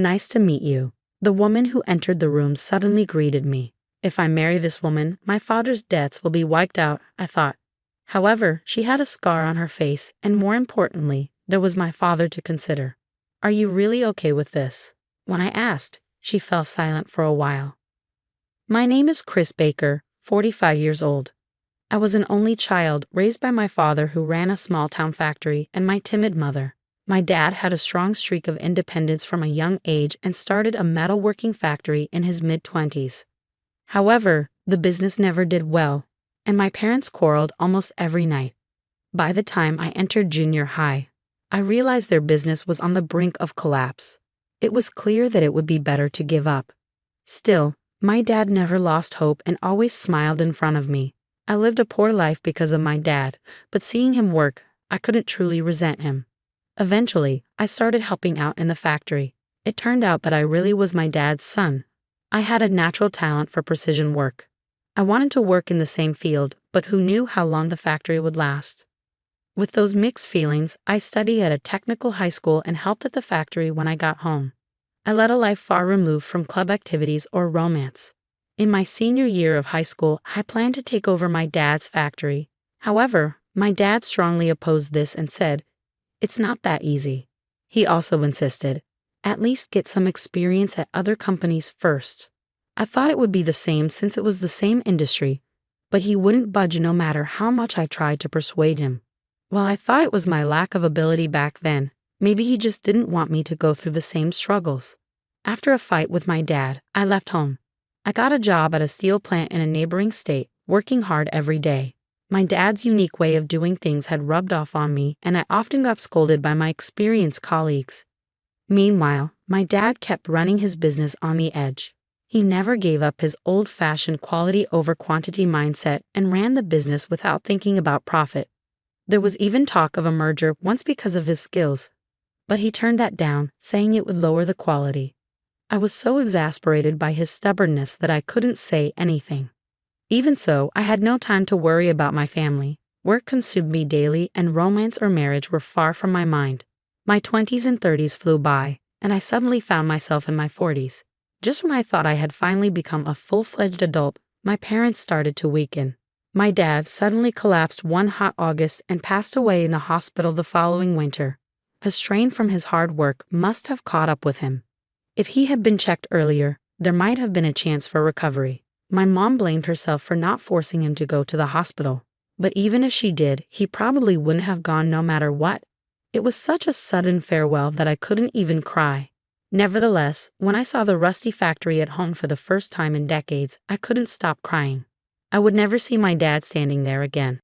Nice to meet you. The woman who entered the room suddenly greeted me. If I marry this woman, my father's debts will be wiped out, I thought. However, she had a scar on her face, and more importantly, there was my father to consider. Are you really okay with this? When I asked, she fell silent for a while. My name is Chris Baker, 45 years old. I was an only child raised by my father who ran a small-town factory and my timid mother. My dad had a strong streak of independence from a young age and started a metalworking factory in his mid-20s. However, the business never did well, and my parents quarreled almost every night. By the time I entered junior high, I realized their business was on the brink of collapse. It was clear that it would be better to give up. Still, my dad never lost hope and always smiled in front of me. I lived a poor life because of my dad, but seeing him work, I couldn't truly resent him. Eventually, I started helping out in the factory. It turned out that I really was my dad's son. I had a natural talent for precision work. I wanted to work in the same field, but who knew how long the factory would last? With those mixed feelings, I studied at a technical high school and helped at the factory when I got home. I led a life far removed from club activities or romance. In my senior year of high school, I planned to take over my dad's factory. However, my dad strongly opposed this and said, "It's not that easy." He also insisted, "At least get some experience at other companies first." I thought it would be the same since it was the same industry, but he wouldn't budge no matter how much I tried to persuade him. While I thought it was my lack of ability back then, maybe he just didn't want me to go through the same struggles. After a fight with my dad, I left home. I got a job at a steel plant in a neighboring state, working hard every day. My dad's unique way of doing things had rubbed off on me, and I often got scolded by my experienced colleagues. Meanwhile, my dad kept running his business on the edge. He never gave up his old-fashioned quality over quantity mindset and ran the business without thinking about profit. There was even talk of a merger once because of his skills, but he turned that down, saying it would lower the quality. I was so exasperated by his stubbornness that I couldn't say anything. Even so, I had no time to worry about my family. Work consumed me daily, and romance or marriage were far from my mind. My 20s and 30s flew by, and I suddenly found myself in my 40s. Just when I thought I had finally become a full-fledged adult, my parents started to weaken. My dad suddenly collapsed one hot August and passed away in the hospital the following winter. The strain from his hard work must have caught up with him. If he had been checked earlier, there might have been a chance for recovery. My mom blamed herself for not forcing him to go to the hospital. But even if she did, he probably wouldn't have gone no matter what. It was such a sudden farewell that I couldn't even cry. Nevertheless, when I saw the rusty factory at home for the first time in decades, I couldn't stop crying. I would never see my dad standing there again.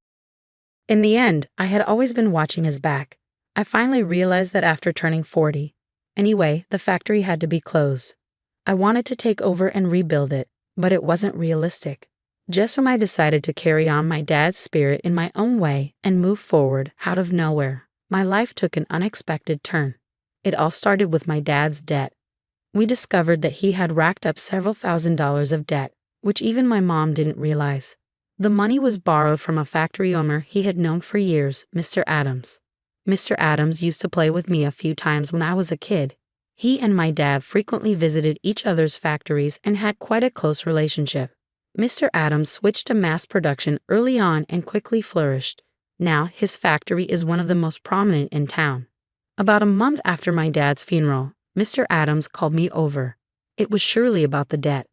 In the end, I had always been watching his back. I finally realized that after turning 40. Anyway, the factory had to be closed. I wanted to take over and rebuild it, but it wasn't realistic. Just when I decided to carry on my dad's spirit in my own way and move forward out of nowhere, my life took an unexpected turn. It all started with my dad's debt. We discovered that he had racked up several $1,000s of debt, which even my mom didn't realize. The money was borrowed from a factory owner he had known for years, Mr. Adams. Mr. Adams used to play with me a few times when I was a kid. He and my dad frequently visited each other's factories and had quite a close relationship. Mr. Adams switched to mass production early on and quickly flourished. Now his factory is one of the most prominent in town. About a month after my dad's funeral, Mr. Adams called me over. It was surely about the debt.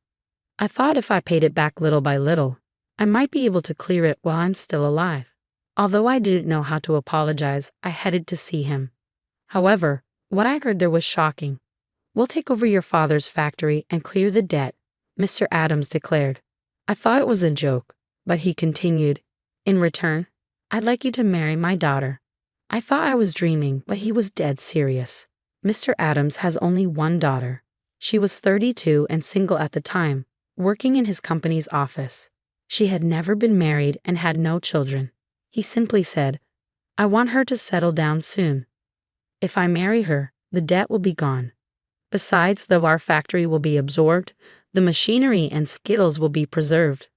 I thought if I paid it back little by little, I might be able to clear it while I'm still alive. Although I didn't know how to apologize, I headed to see him. However, what I heard there was shocking. "We'll take over your father's factory and clear the debt," Mr. Adams declared. I thought it was a joke, but he continued, "In return, I'd like you to marry my daughter." I thought I was dreaming, but he was dead serious. Mr. Adams has only one daughter. She was 32 and single at the time, working in his company's office. She had never been married and had no children. He simply said, "I want her to settle down soon. If I marry her, the debt will be gone. Besides, though our factory will be absorbed, the machinery and skills will be preserved.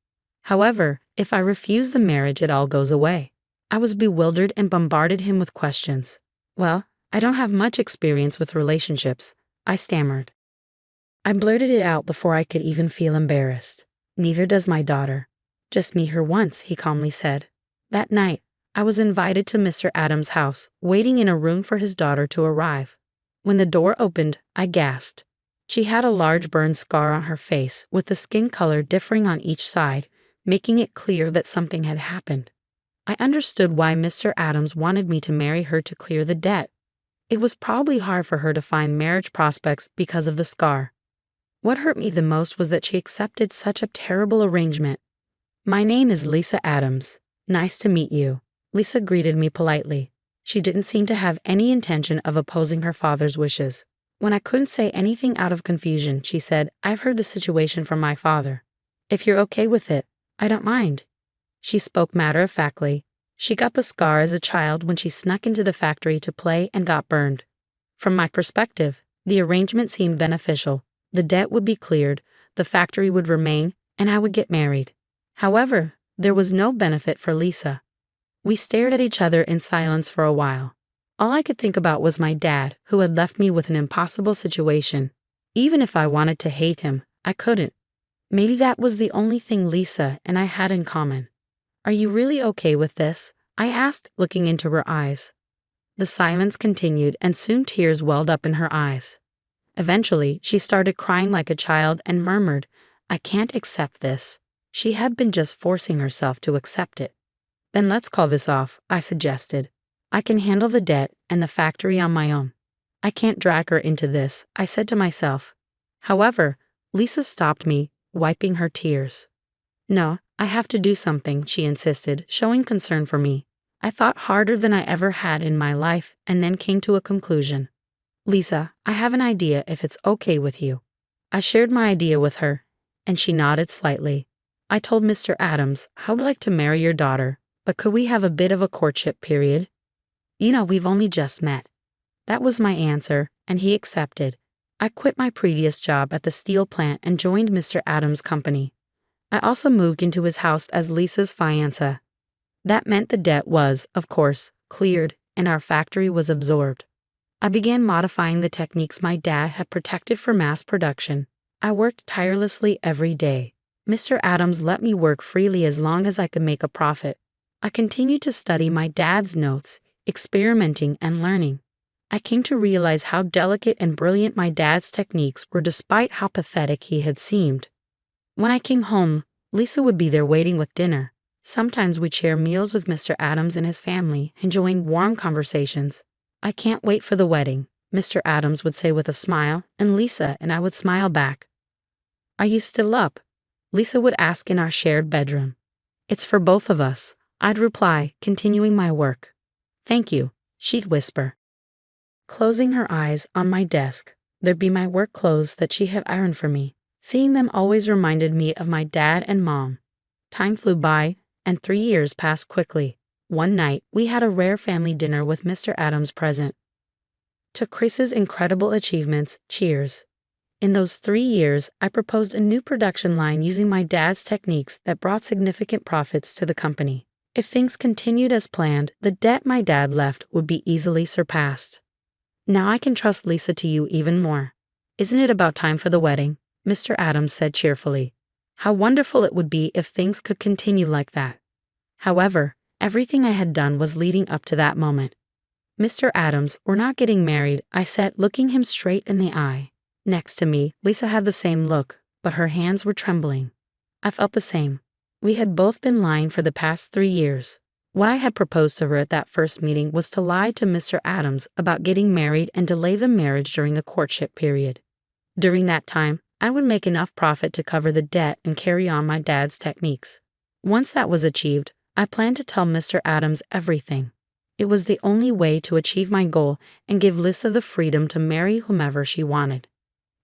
However, if I refuse the marriage, it all goes away." I was bewildered and bombarded him with questions. "Well, I don't have much experience with relationships," I stammered. I blurted it out before I could even feel embarrassed. Neither does my daughter. Just meet her once, he calmly said. That night, I was invited to Mr. Adams' house, waiting in a room for his daughter to arrive. When the door opened, I gasped. She had a large burn scar on her face, with the skin color differing on each side, making it clear that something had happened. I understood why Mr. Adams wanted me to marry her to clear the debt. It was probably hard for her to find marriage prospects because of the scar. What hurt me the most was that she accepted such a terrible arrangement. My name is Lisa Adams. Nice to meet you. Lisa greeted me politely. She didn't seem to have any intention of opposing her father's wishes. When I couldn't say anything out of confusion, she said, I've heard the situation from my father. If you're okay with it, I don't mind. She spoke matter-of-factly. She got the scar as a child when she snuck into the factory to play and got burned. From my perspective, the arrangement seemed beneficial. The debt would be cleared, the factory would remain, and I would get married. However, there was no benefit for Lisa. We stared at each other in silence for a while. All I could think about was my dad, who had left me with an impossible situation. Even if I wanted to hate him, I couldn't. Maybe that was the only thing Lisa and I had in common. Are you really okay with this? I asked, looking into her eyes. The silence continued, and soon tears welled up in her eyes. Eventually, she started crying like a child and murmured, I can't accept this. She had been just forcing herself to accept it. Then let's call this off, I suggested. I can handle the debt and the factory on my own. I can't drag her into this, I said to myself. However, Lisa stopped me, wiping her tears. No, I have to do something, she insisted, showing concern for me. I thought harder than I ever had in my life and then came to a conclusion. Lisa, I have an idea if it's okay with you. I shared my idea with her, and she nodded slightly. I told Mr. Adams, I would like to marry your daughter, but could we have a bit of a courtship period? We've only just met. That was my answer, and he accepted. I quit my previous job at the steel plant and joined Mr. Adams' company. I also moved into his house as Lisa's fiancé. That meant the debt was, of course, cleared, and our factory was absorbed. I began modifying the techniques my dad had protected for mass production. I worked tirelessly every day. Mr. Adams let me work freely as long as I could make a profit. I continued to study my dad's notes, experimenting and learning. I came to realize how delicate and brilliant my dad's techniques were despite how pathetic he had seemed. When I came home, Lisa would be there waiting with dinner. Sometimes we'd share meals with Mr. Adams and his family, enjoying warm conversations. I can't wait for the wedding, Mr. Adams would say with a smile, and Lisa and I would smile back. Are you still up? Lisa would ask in our shared bedroom. It's for both of us, I'd reply, continuing my work. Thank you, she'd whisper. Closing her eyes on my desk, there'd be my work clothes that she had ironed for me. Seeing them always reminded me of my dad and mom. Time flew by, and 3 years passed quickly. One night, we had a rare family dinner with Mr. Adams present. To Chris's incredible achievements, cheers. In those 3 years, I proposed a new production line using my dad's techniques that brought significant profits to the company. If things continued as planned, the debt my dad left would be easily surpassed. Now I can trust Lisa to you even more. Isn't it about time for the wedding? Mr. Adams said cheerfully. How wonderful it would be if things could continue like that. However, everything I had done was leading up to that moment. Mr. Adams, we're not getting married, I said, looking him straight in the eye. Next to me, Lisa had the same look, but her hands were trembling. I felt the same. We had both been lying for the past 3 years. What I had proposed to her at that first meeting was to lie to Mr. Adams about getting married and delay the marriage during the courtship period. During that time, I would make enough profit to cover the debt and carry on my dad's techniques. Once that was achieved, I planned to tell Mr. Adams everything. It was the only way to achieve my goal and give Lisa the freedom to marry whomever she wanted.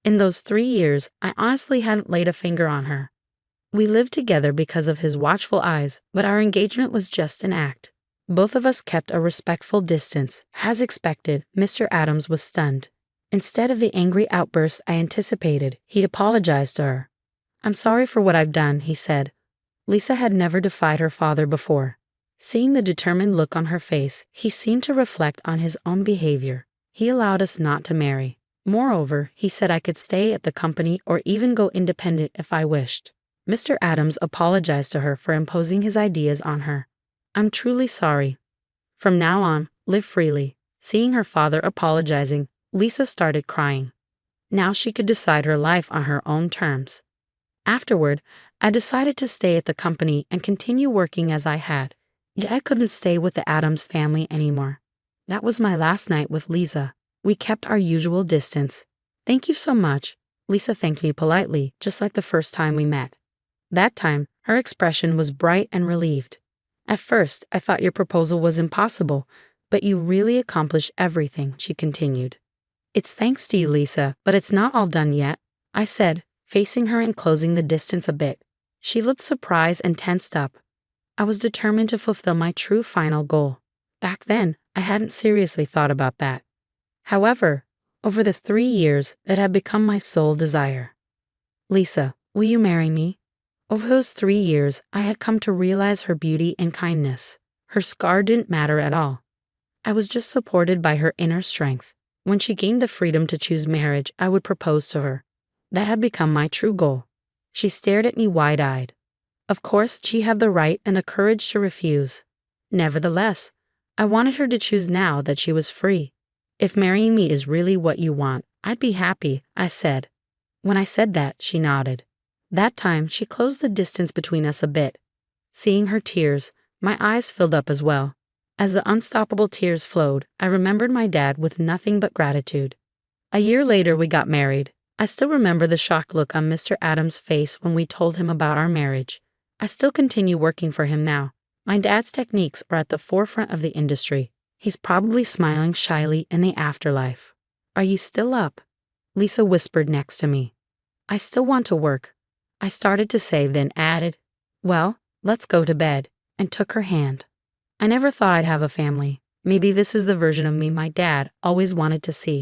In those 3 years, I honestly hadn't laid a finger on her. We lived together because of his watchful eyes, but our engagement was just an act. Both of us kept a respectful distance. As expected, Mr. Adams was stunned. Instead of the angry outburst I anticipated, he apologized to her. I'm sorry for what I've done, he said. Lisa had never defied her father before. Seeing the determined look on her face, he seemed to reflect on his own behavior. He allowed us not to marry. Moreover, he said I could stay at the company or even go independent if I wished. Mr. Adams apologized to her for imposing his ideas on her. I'm truly sorry. From now on, live freely. Seeing her father apologizing, Lisa started crying. Now she could decide her life on her own terms. Afterward, I decided to stay at the company and continue working as I had. Yet I couldn't stay with the Adams family anymore. That was my last night with Lisa. We kept our usual distance. Thank you so much. Lisa thanked me politely, just like the first time we met. That time, her expression was bright and relieved. At first, I thought your proposal was impossible, but you really accomplished everything, she continued. It's thanks to you, Lisa, but it's not all done yet, I said, facing her and closing the distance a bit. She looked surprised and tensed up. I was determined to fulfill my true final goal. Back then, I hadn't seriously thought about that. However, over the 3 years, it had become my sole desire. Lisa, will you marry me? Over those 3 years, I had come to realize her beauty and kindness. Her scar didn't matter at all. I was just supported by her inner strength. When she gained the freedom to choose marriage, I would propose to her. That had become my true goal. She stared at me wide-eyed. Of course, she had the right and the courage to refuse. Nevertheless, I wanted her to choose now that she was free. If marrying me is really what you want, I'd be happy, I said. When I said that, she nodded. That time, she closed the distance between us a bit. Seeing her tears, my eyes filled up as well. As the unstoppable tears flowed, I remembered my dad with nothing but gratitude. A year later, we got married. I still remember the shocked look on Mr. Adams' face when we told him about our marriage. I still continue working for him now. My dad's techniques are at the forefront of the industry. He's probably smiling shyly in the afterlife. Are you still up? Lisa whispered next to me. I still want to work. I started to say, then added, well, let's go to bed, and took her hand. I never thought I'd have a family. Maybe this is the version of me my dad always wanted to see.